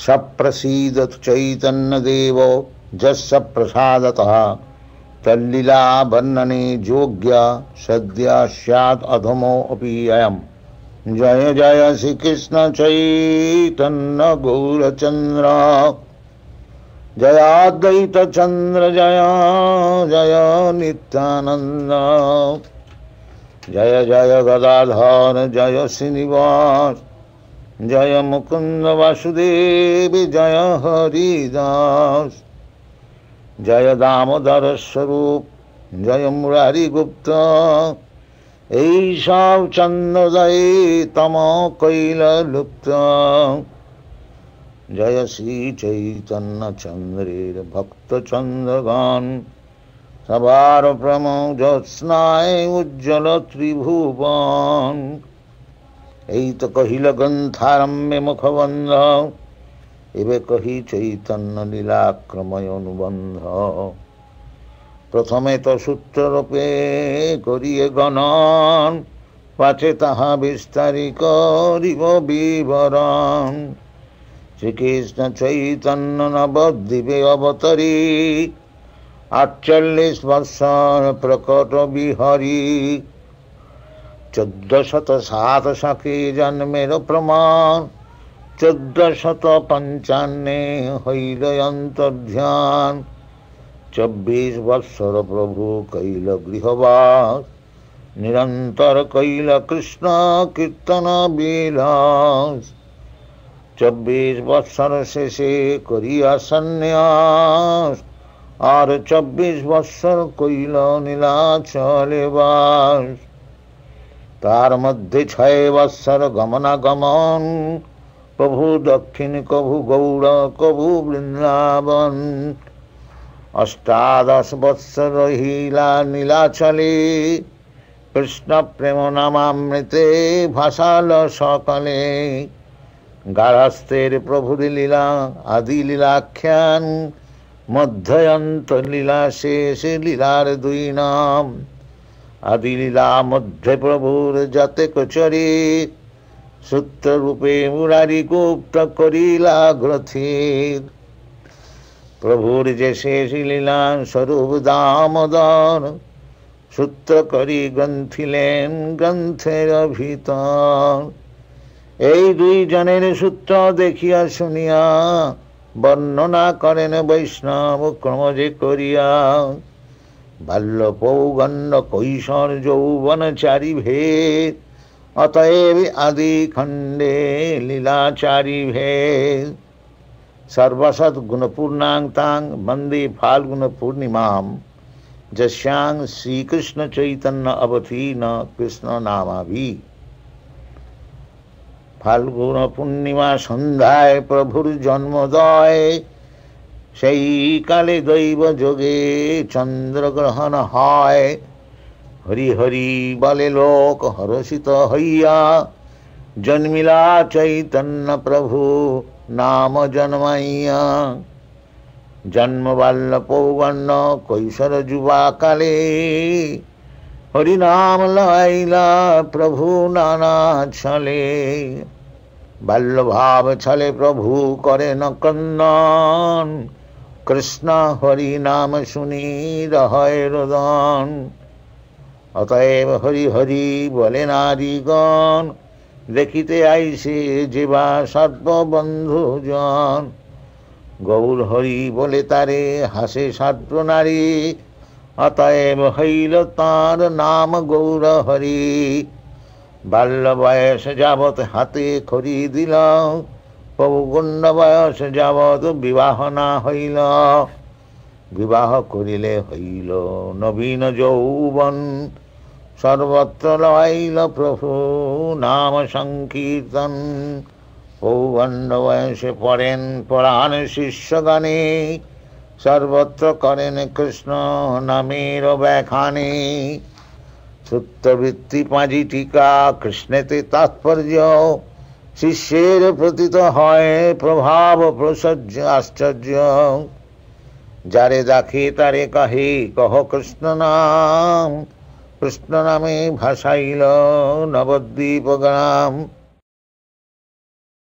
सप्रसीदतु चैतन्यदेवो यस्य प्रसादतः तल्लीला वर्णने योग्या सद्या स्यात् अधमो अपि अयम्। जय जय श्री कृष्ण चैतन्य गौरचंद्र जयाद्वैत चंद्र जय जय नित्यानंद जय जय गदाधर जय श्रीनिवास जय मुकुंद वासुदेव जय हरिदास जय दामोदर स्वरूप जय मुरारी गुप्त এই সব চন্দ্রোদয়ে তম কৈল লুপ্ত। জয় শ্রী চৈতন্য চন্দ্রের ভক্ত চন্দ্রগণ সবার প্রম জ্যোৎস্নায় উজ্জ্বল ত্রিভুবন। এই তো কহিল গ্রন্থারম্ভে মুখবন্ধ এবে কহি চৈতন্য লীলাক্রময় অনুবন্ধ। প্রথমে তো সূত্ররূপে করিয়ে গণন পাছে তাহা বিস্তারি করিব বিবরণ। শ্রীকৃষ্ণ চৈতন্য নবদ্বীপে অবতরী ৪৮ বৎসর প্রকট বিহরি। ১৪০৭ সাখী জন্মের প্রমাণ ১৪৫৫ হইল অন্তর্ধ্যান। ২৪ বৎসর প্রভু কৈল গৃহবাস নিরন্তর কৈল কৃষ্ণ কীর্তন বিলাস। ২৪ বৎসর শেষে করিয়া সন্ন্যাস আর ২৪ বৎসর কৈল নীলাচলে বাস। তার মধ্যে ৬ বৎসর গমনাগমন প্রভু দক্ষিণ কভু গৌড় কভু বৃন্দাবন। ৮৮ বৎসর রহিলা নীলাচলে কৃষ্ণ প্রেম নামামৃতে ভাসাল সকালে। গার্হস্থ্যের প্রভুর লীলা আদি লীলাখ্যান মধ্যয়ন্ত লীলা শেষ লীলার ২ নাম। আদি লীলা মধ্যে প্রভুর যাতে কচরিত সূত্ররূপে মুরারি গুপ্ত করিলা গ্রথিত। প্রভুর যে শেষ লীলা স্বরূপ দামোদর সূত্র করি গ্রন্থিলেন গ্রন্থের ভিতর। এই ২ জনের সূত্র দেখিয়া শুনিয়া বর্ণনা করেন বৈষ্ণব ক্রমজে করিয়া। বাল্য পৌগণ্ড কৈশোর যৌবন ৪ ভেদ অতএব আদি খণ্ডে লীলাচারি ভেদ। সর্বসৎ গুণপূর্ণাং তাং বন্দে ফাল্গুন পূর্ণিমাম যস্যাং শ্রীকৃষ্ণ চৈতন্য অবতীর্ণ কৃষ্ণ নামাভি। ফাল্গুন পূর্ণিমা সন্ধ্যায় প্রভুর জন্মোদয় সেই কালে দৈব যোগে চন্দ্রগ্রহণ হয়। হরি হরি বলে লোক হর্ষিত হইয়া জন্মিলা চৈতন্য প্রভু নাম জন্মাইয়া। জন্মবাল্য পৌগণ্য কৈশোর যুবা কালে হরিনাম লইলা প্রভু নানা ছলে। বাল্যভাব ছলে প্রভু করেন ক্রন্দন কৃষ্ণ হরি নাম শুনি রহয় রোদন। অতএব হরি হরি বলে নারীগণ দেখিতে আইসে যেবা সর্ববন্ধুজন। গৌর হরি বলে তারে হাসে সর্ব নারী অতএব হইল তাঁর নাম গৌর হরি। বাল্য বয়স যাবৎ হাতে খড়ি দিল পৌগণ্ড বয়স যাবৎ বিবাহ না হইল। বিবাহ করিলে হইল নবীন যৌবন সর্বত্র লইল প্রভু নাম সংকীর্তন। পৌগণ্ড বয়সে পড়েন পরাণ শিষ্যগণে সর্বত্র করেন কৃষ্ণ নামের ব্যাখ্যানে। সূত্রবৃত্তি ৫টি টিকা কৃষ্ণেতে তাৎপর্য শিষ্যের প্রতীত হয় প্রভাব প্রসজ্য আশ্চর্য। যারে দেখে তারে কহে কহ কৃষ্ণ নাম কৃষ্ণ নামে ভাসাইল নবদ্বীপ গ্রাম।